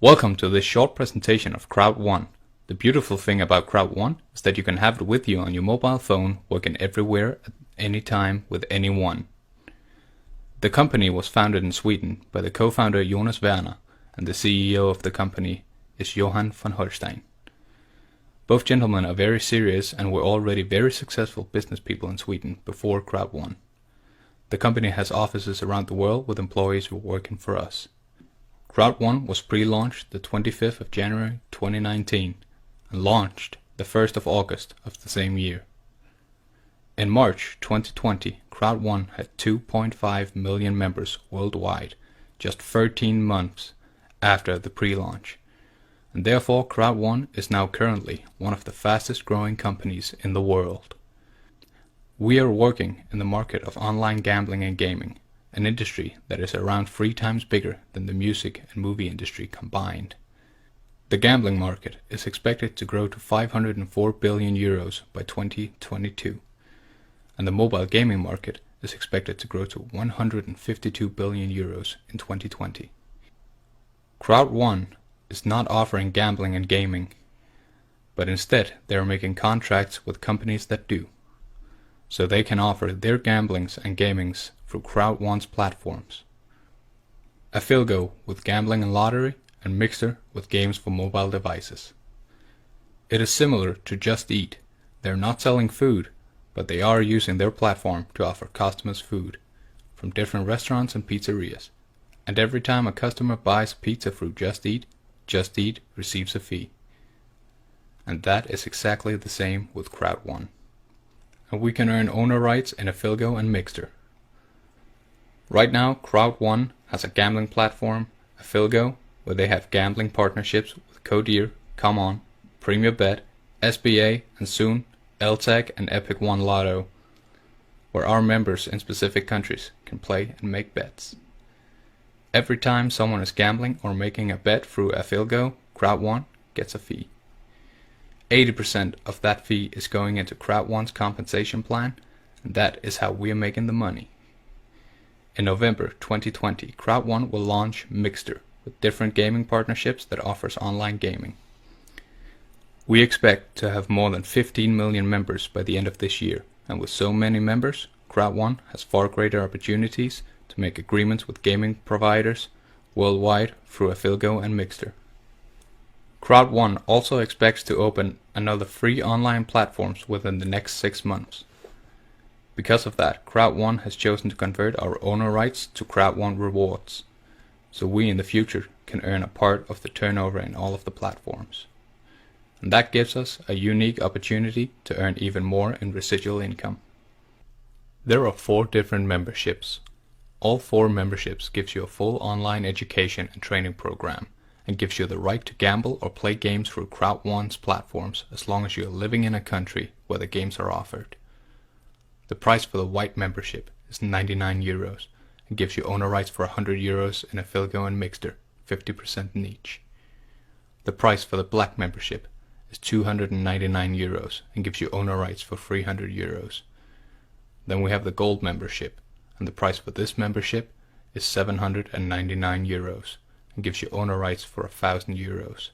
Welcome to this short presentation of Crowd1. The beautiful thing about Crowd1 is that you can have it with you on your mobile phone, working everywhere at any time with anyone. The company was founded in Sweden by the co-founder Jonas Werner, and the CEO of the company is Johan von Holstein. Both gentlemen are very serious and were already very successful business people in Sweden before Crowd1. The company has offices around the world with employees who are working for us. Crowd1 was pre-launched the 25th of January 2019 and launched the 1st of August of the same year. In March 2020, Crowd1 had 2.5 million members worldwide, just 13 months after the pre-launch, and therefore Crowd1 is now currently one of the fastest growing companies in the world. We are working in the market of online gambling and gaming, an industry that is around 3 times bigger than the music and movie industry combined. The gambling market is expected to grow to 504 billion euros by 2022, and the mobile gaming market is expected to grow to 152 billion euros in 2020. Crowd1 is not offering gambling and gaming, but instead they are making contracts with companies that do, so they can offer their gamblings and gamings through Crowd1's platforms. Affilgo with gambling and lottery, and Mixer with games for mobile devices. It is similar to Just Eat. They are not selling food, but they are using their platform to offer customers food from different restaurants and pizzerias. And every time a customer buys pizza through Just Eat receives a fee. And that is exactly the same with Crowd1. And we can earn owner rights in Affilgo and Mixer. Right now, Crowd1 has a gambling platform, Affilgo, where they have gambling partnerships with Codeer, Come On, Premier Bet, SBA, and soon LTAG and Epic One Lotto, where our members in specific countries can play and make bets. Every time someone is gambling or making a bet through Affilgo, Crowd1 gets a fee. 80% of that fee is going into Crowd1's compensation plan, and that is how we are making the money. In November 2020, Crowd1 will launch Mixer with different gaming partnerships that offers online gaming. We expect to have more than 15 million members by the end of this year, and with so many members, Crowd1 has far greater opportunities to make agreements with gaming providers worldwide through Affilgo and Mixer. Crowd1 also expects to open another 3 online platforms within the next 6 months. Because of that, Crowd1 has chosen to convert our owner rights to Crowd1 rewards, so we in the future can earn a part of the turnover in all of the platforms. And that gives us a unique opportunity to earn even more in residual income. There are 4 different memberships. All 4 memberships gives you a full online education and training program, and gives you the right to gamble or play games through Crowd1's platforms as long as you are living in a country where the games are offered. The price for the white membership is 99 euros and gives you owner rights for 100 euros in Affilgo and Mixer, 50% in each. The price for the black membership is 299 euros and gives you owner rights for 300 euros. Then we have the gold membership, and the price for this membership is 799 euros and gives you owner rights for 1000 euros.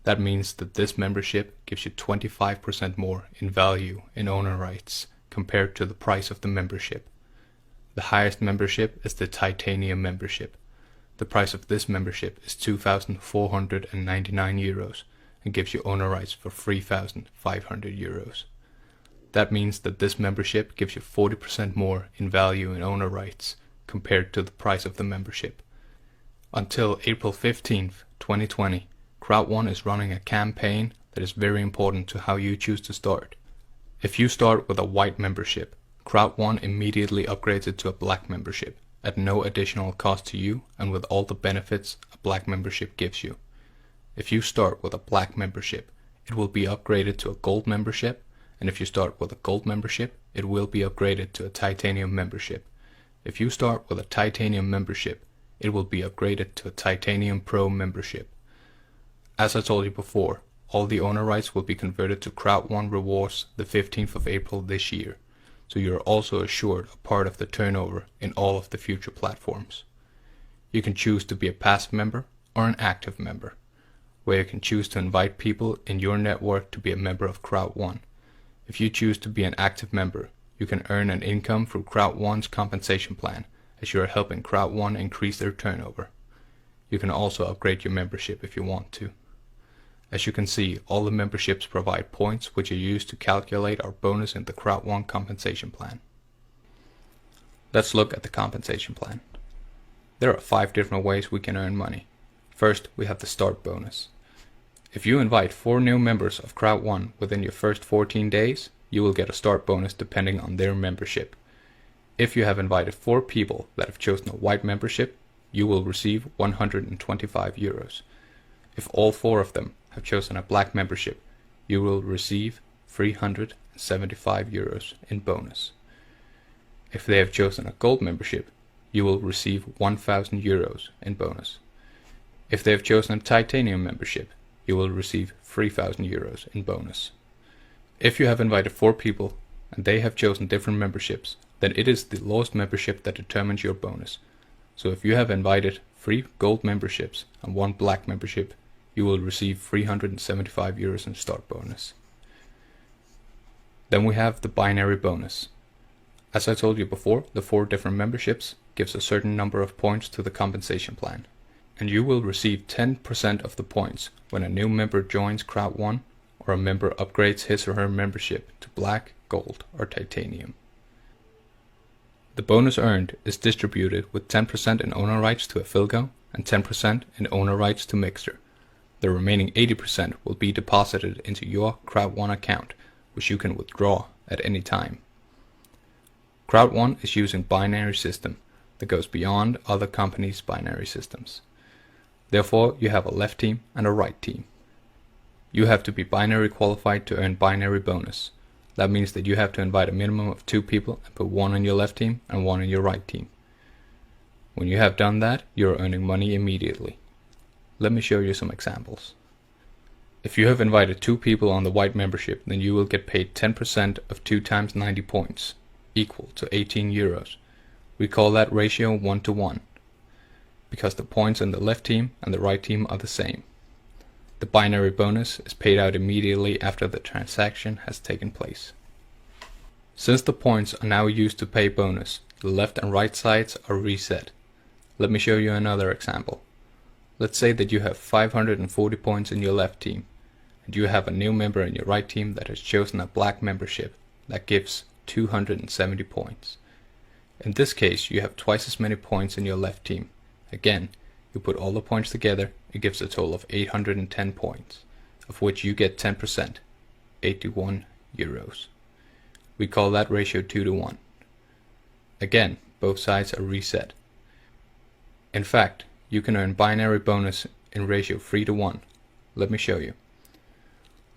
That means that this membership gives you 25% more in value in owner rights compared to the price of the membership. The highest membership is the titanium membership. The price of this membership is 2,499 euros and gives you owner rights for 3,500 euros. That means that this membership gives you 40% more in value in owner rights compared to the price of the membership. Until April 15th, 2020, Crowd1 is running a campaign that is very important to how you choose to start. If you start with a white membership, Crowd1 immediately upgrades it to a black membership at no additional cost to you and with all the benefits a black membership gives you. If you start with a black membership, it will be upgraded to a gold membership, and if you start with a gold membership, it will be upgraded to a titanium membership. If you start with a titanium membership, it will be upgraded to a titanium pro membership. As I told you before, all the owner rights will be converted to Crowd1 rewards the 15th of April this year, so you are also assured a part of the turnover in all of the future platforms. You can choose to be a passive member or an active member, where you can choose to invite people in your network to be a member of Crowd1. If you choose to be an active member, you can earn an income through Crowd1's compensation plan, as you are helping Crowd1 increase their turnover. You can also upgrade your membership if you want to. As you can see, all the memberships provide points which are used to calculate our bonus in the Crowd1 compensation plan. Let's look at the compensation plan. There are 5 different ways we can earn money. First, we have the start bonus. If you invite 4 new members of Crowd1 within your first 14 days, you will get a start bonus depending on their membership. If you have invited 4 people that have chosen a white membership, you will receive 125 euros. If all 4 of them have chosen a black membership, you will receive 375 euros in bonus. If they have chosen a gold membership, you will receive 1000 euros in bonus. If they have chosen a titanium membership, you will receive 3000 euros in bonus. If you have invited 4 people and they have chosen different memberships, then it is the lowest membership that determines your bonus. So if you have invited 3 gold memberships and 1 black membership, you will receive 375 euros in start bonus. Then we have the binary bonus. As I told you before, the 4 different memberships gives a certain number of points to the compensation plan, and you will receive 10% of the points when a new member joins Crowd1 or a member upgrades his or her membership to black, gold or titanium. The bonus earned is distributed with 10% in owner rights to Afilgo and 10% in owner rights to Mixer. The remaining 80% will be deposited into your Crowd1 account, which you can withdraw at any time. Crowd1 is using binary system that goes beyond other companies' binary systems. Therefore, you have a left team and a right team. You have to be binary qualified to earn binary bonus. That means that you have to invite a minimum of 2 people and put 1 on your left team and 1 on your right team. When you have done that, you are earning money immediately. Let me show you some examples. If you have invited 2 people on the white membership, then you will get paid 10% of 2 times 90 points, equal to 18 euros. We call that ratio 1:1, because the points in the left team and the right team are the same. The binary bonus is paid out immediately after the transaction has taken place. Since the points are now used to pay bonus, the left and right sides are reset. Let me show you another example. Let's say that you have 540 points in your left team, and you have a new member in your right team that has chosen a black membership that gives 270 points. In this case, you have twice as many points in your left team. Again, you put all the points together, it gives a total of 810 points, of which you get 10%, 81 euros. We call that ratio 2:1. Again, both sides are reset. In fact, you can earn binary bonus in ratio 3:1. Let me show you.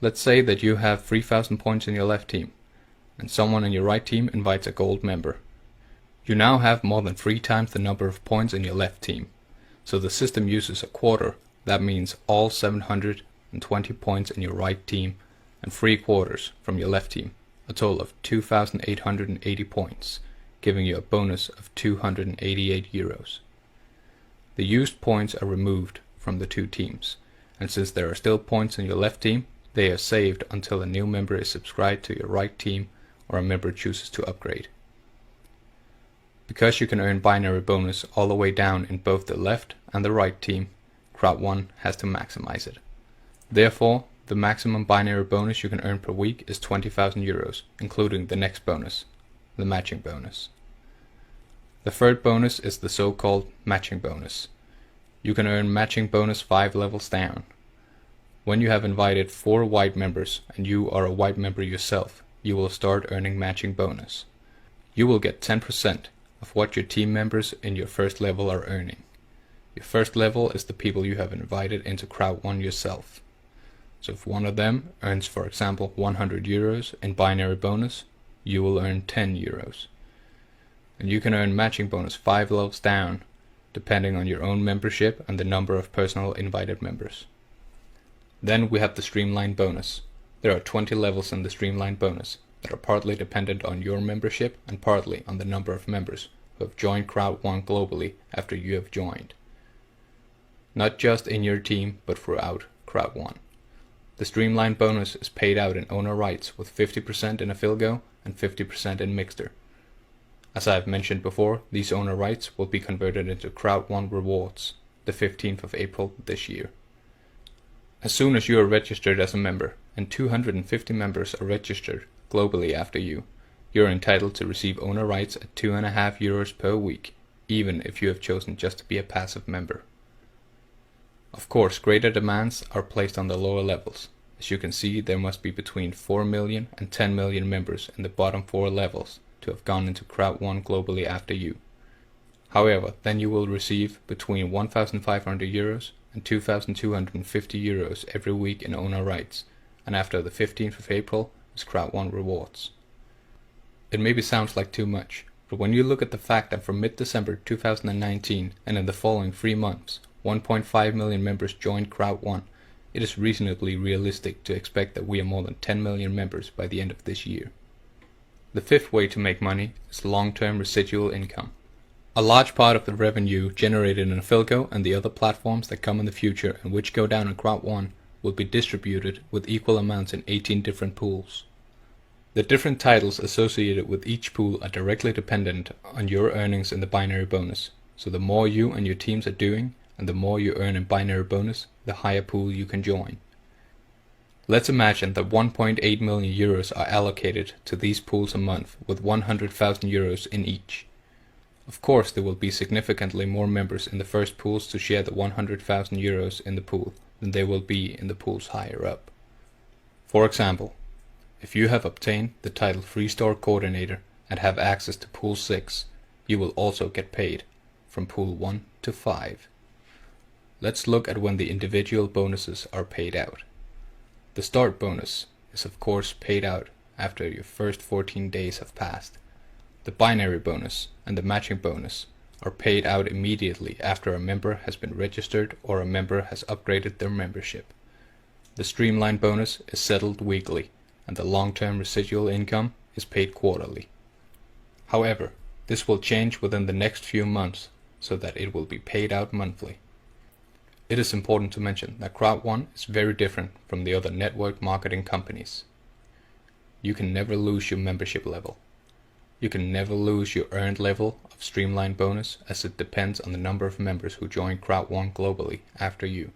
Let's say that you have 3000 points in your left team, and someone in your right team invites a gold member. You now have more than 3 times the number of points in your left team. So the system uses a quarter. That means all 720 points in your right team and 3/4 from your left team, a total of 2880 points, giving you a bonus of 288 euros. The used points are removed from the 2 teams, and since there are still points in your left team, they are saved until a new member is subscribed to your right team or a member chooses to upgrade. Because you can earn binary bonus all the way down in both the left and the right team, Crowd1 has to maximize it. Therefore, the maximum binary bonus you can earn per week is 20,000 euros, including the next bonus, the matching bonus. The third bonus is the so-called matching bonus. You can earn matching bonus 5 levels down. When you have invited 4 white members and you are a white member yourself, you will start earning matching bonus. You will get 10% of what your team members in your first level are earning. Your first level is the people you have invited into Crowd1 yourself. So if one of them earns, for example, 100 euros in binary bonus, you will earn 10 euros. And you can earn matching bonus 5 levels down, depending on your own membership and the number of personal invited members. Then we have the streamlined bonus. There are 20 levels in the streamlined bonus that are partly dependent on your membership and partly on the number of members who have joined Crowd1 globally after you have joined. not just in your team but throughout Crowd1. The streamlined bonus is paid out in owner rights with 50% in Affilgo and 50% in Mixter. As I have mentioned before, these owner rights will be converted into Crowd1 rewards the 15th of April this year. As soon as you are registered as a member, and 250 members are registered globally after you, are entitled to receive owner rights at €2.50 per week, even if you have chosen just to be a passive member. Of course, greater demands are placed on the lower levels. As you can see, there must be between 4 million and 10 million members in the bottom 4 levels to have gone into Crowd1 globally after you. However, then you will receive between €1,500 and €2,250 every week in owner rights, and after the 15th of April is Crowd1 rewards. It maybe sounds like too much, but when you look at the fact that from mid-December 2019 and in the following 3 months, 1.5 million members joined Crowd1, it is reasonably realistic to expect that we are more than 10 million members by the end of this year. The fifth way to make money is long-term residual income. A large part of the revenue generated in Affilgo and the other platforms that come in the future and which go down in Crowd1 will be distributed with equal amounts in 18 different pools. The different titles associated with each pool are directly dependent on your earnings in the binary bonus, so the more you and your teams are doing, and the more you earn in binary bonus, the higher pool you can join. Let's imagine that €1.8 million are allocated to these pools a month with €100,000 in each. Of course, there will be significantly more members in the first pools to share the €100,000 in the pool than there will be in the pools higher up. For example, if you have obtained the title Free Store Coordinator and have access to Pool 6, you will also get paid from Pool 1 to 5. Let's look at when the individual bonuses are paid out. The start bonus is of course paid out after your first 14 days have passed. The binary bonus and the matching bonus are paid out immediately after a member has been registered or a member has upgraded their membership. The streamlined bonus is settled weekly, and the long-term residual income is paid quarterly. However, this will change within the next few months so that it will be paid out monthly. It is important to mention that Crowd1 is very different from the other network marketing companies. You can never lose your membership level. You can never lose your earned level of streamlined bonus, as it depends on the number of members who join Crowd1 globally after you.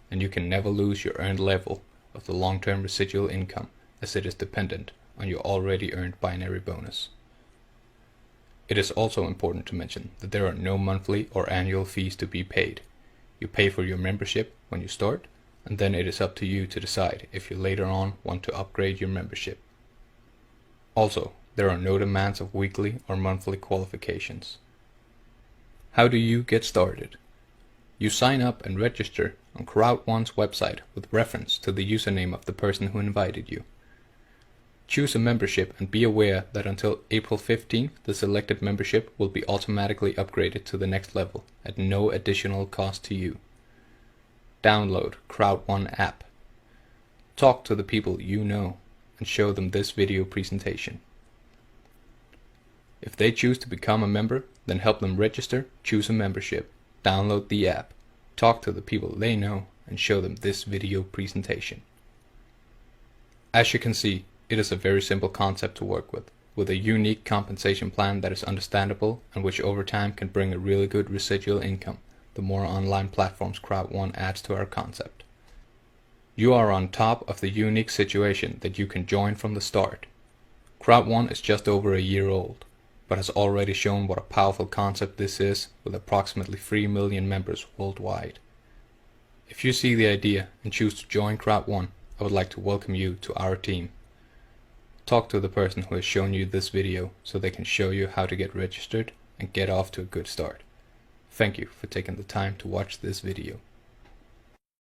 And you can never lose your earned level of the long-term residual income, as it is dependent on your already earned binary bonus. It is also important to mention that there are no monthly or annual fees to be paid. You pay for your membership when you start, and then it is up to you to decide if you later on want to upgrade your membership. Also, there are no demands of weekly or monthly qualifications. How do you get started? You sign up and register on Crowd1's website with reference to the username of the person who invited you. Choose a membership and be aware that until April 15th, the selected membership will be automatically upgraded to the next level at no additional cost to you. Download Crowd1 app. Talk to the people you know and show them this video presentation. If they choose to become a member, then help them register, choose a membership, download the app, talk to the people they know, and show them this video presentation. As you can see, it is a very simple concept to work with a unique compensation plan that is understandable and which over time can bring a really good residual income, the more online platforms Crowd1 adds to our concept. You are on top of the unique situation that you can join from the start. Crowd1 is just over a year old, but has already shown what a powerful concept this is with approximately 3 million members worldwide. If you see the idea and choose to join Crowd1, I would like to welcome you to our team. Talk to the person who has shown you this video so they can show you how to get registered and get off to a good start. Thank you for taking the time to watch this video.